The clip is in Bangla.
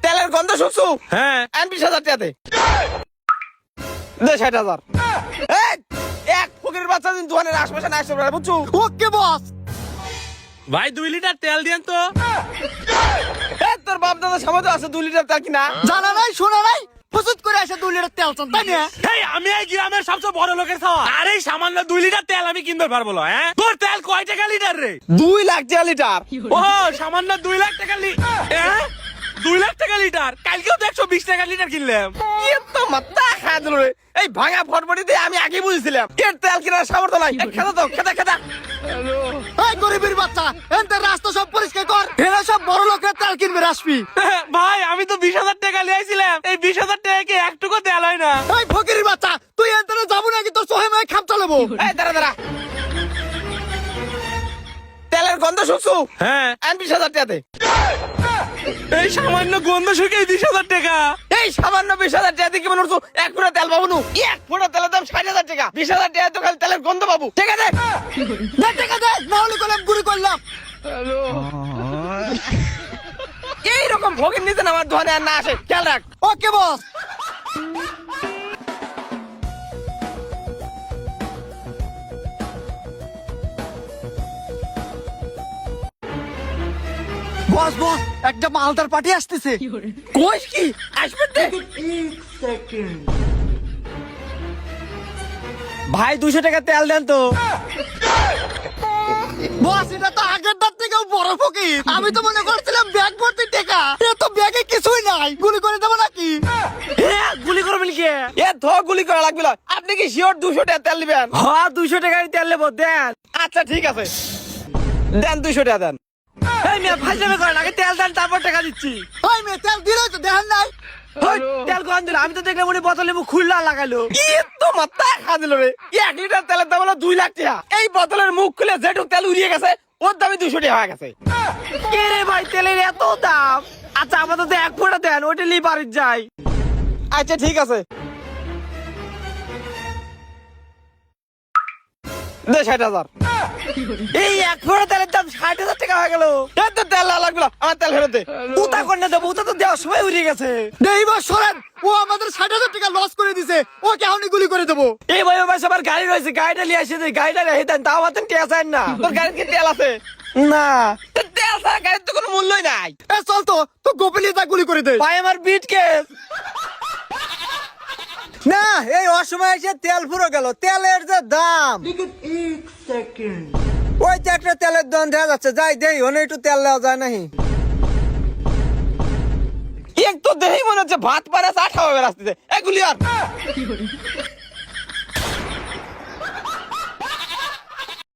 তেলের গন্ধ শুকছু? হ্যাঁ। 20,000 টাকাতে দে 60,000। এক ফকির বাচ্চা দিন দোকানের আশপাশে না আসতে পারে, বুঝছো? ওকে বস। ভাই 2 লিটার তেল দেন তো। তোর বাপ দাদা সামনে আছে 2 লিটার তেল কিনা? জানা নাই শোনা নাই, প্রস্তুত করে আসে 2 লিটার তেল চান, তাই না? এই আমি এই গ্রামের সবচেয়ে বড় লোকের খাওয়া, আরে সামান্য 2 লিটার তেল আমি কিনতে পারবো না। হ্যাঁ, তোর তেল কয় টাকা লিটার রে? 2 লাখ টাকা লিটার। ও সামান্য 2 লাখ টাকা লিটার। 2 লাখ টাকা লিটার, কালকেও তো 120 টাকা লিটার কিনলাম। তো মাথা খায় দিল রে। এই ভাঙা ফটফটিতে আমি আগে বুঝছিলাম এর তেল কেনার সামর্থ্য নাই। খেদা তো খেদা খেদা। এই গরিবের বাচ্চা, এনতে রাস্তা সব পরিষ্কার কর, এরা সব বড় লোকের তেল কিনবে আসবি। ভাই আমি তো 20,000 টাকা লিয়েছিলাম, এই 20,000 টাকা কি একটুকু তেল হয় না? এই ফকিরের বাচ্চা, তুই এনতে যাবো নাকি তোর সোহে মায় খাপ চালাবো? এই দাঁড়া দাঁড়া, তেলের গন্ধ শুকছু? হ্যাঁ। 20,000 টাকাতে এই সামান্য গন্ধ শুকে 20,000 টাকা। এই সামান্য 20,000 টাকা দিয়ে কি মনে করছো এক ফুটা তেল পাবো নু? এক ফুটা তেলের দাম 60,000 টাকা। 20,000 টাকা তো খালি তেলের গন্ধ পাবো। ঠিক আছে দে টাকা দে, না হলে করলাম গুড়ি করলাম। এইরকম ভোগের নিতে না আমার দোকানে আর না আসে, খেয়াল রাখ। ওকে বস। বস বস, একটা মালদার পার্টি আসতেছে। কইস কি আসবে দে। ভাই 200 টাকা তেল দেন তো। বস এটা তো আগের দাঁত থেকেও বড় ফকির, আমি তো মনে করছিলাম ব্যাগ ভর্তি টাকা, এ তো ব্যাগে কিছুই নাই, গুলি করে দেবো নাকি? হ্যাঁ গুলি করবেন কি? এ ধ গুলি করা লাগবে না। আপনি কি শিওর 200 টাকা তেল নেবেন? হ্যাঁ 200 টাকার তেল নেবো, দেন। আচ্ছা ঠিক আছে দেন, 200 টাকা দেন। এই মিয়া ফাইজলামি করেন, আগে তেল দেন তারপর টাকা দিচ্ছি। ওই মেয়ে তেল দিলে তো দেখান নাই। ওই, তেল কোন দিল? আমি তো দেখলাম উনি বোতলে মুখ খুললা লাগালো। কি তো মাথা খা দিল রে। 1 লিটার তেলের দাম হলো 2 লাখ টাকা। এই বোতলের মুখ খুলে যেটুক তেল উড়িয়ে গেছে ওর দামই 200 টাকা হয়ে গেছে। কে রে ভাই তেলের এত দাম? আচ্ছা আপাতত 1 ফুটা দেন, ওইটা নিয়ে বাড়ি যাই। আচ্ছা ঠিক আছে দে 60,000। এই 1 ফুটা তেলের দাম 60,000 টাকা হয়ে গেল। এত তেল লাগবে না, আমার তেল ফেরত দে। উতা করে দেবো, উতা তো দেওয়ার সময় উড়িয়ে গেছে। এইবার সরেন, ও আমাদের 60,000 টাকা লস করে দিছে, ওকে এখনই গুলি করে দেবো। এই ভাই ভাই সবার গাড়ি রয়েছে, গাড়িটা নিয়ে আসে দে, গাড়িটা রেখে দেন। তাও আমাদের তেল চাই না। তোর গাড়ির কি তেল আছে? না তেল ছাড়া গাড়ির তো কোনো মূল্যই নাই। এ চল তো, তো গোপনীয় তা গুলি করে দে। ভাই আমার বিট কেস। না এই অসময় এসে তেল ফুরো গেল, তেলের যে দাম। ওই তো একটা তেলের দাম দেখা যাচ্ছে, যাই দেই ওনে একটু তেল দেওয়া যায় নাহি। এক তো দেখেই মনে হচ্ছে ভাত পারে চা খাওয়া রাস্তাতে। এগুলি আর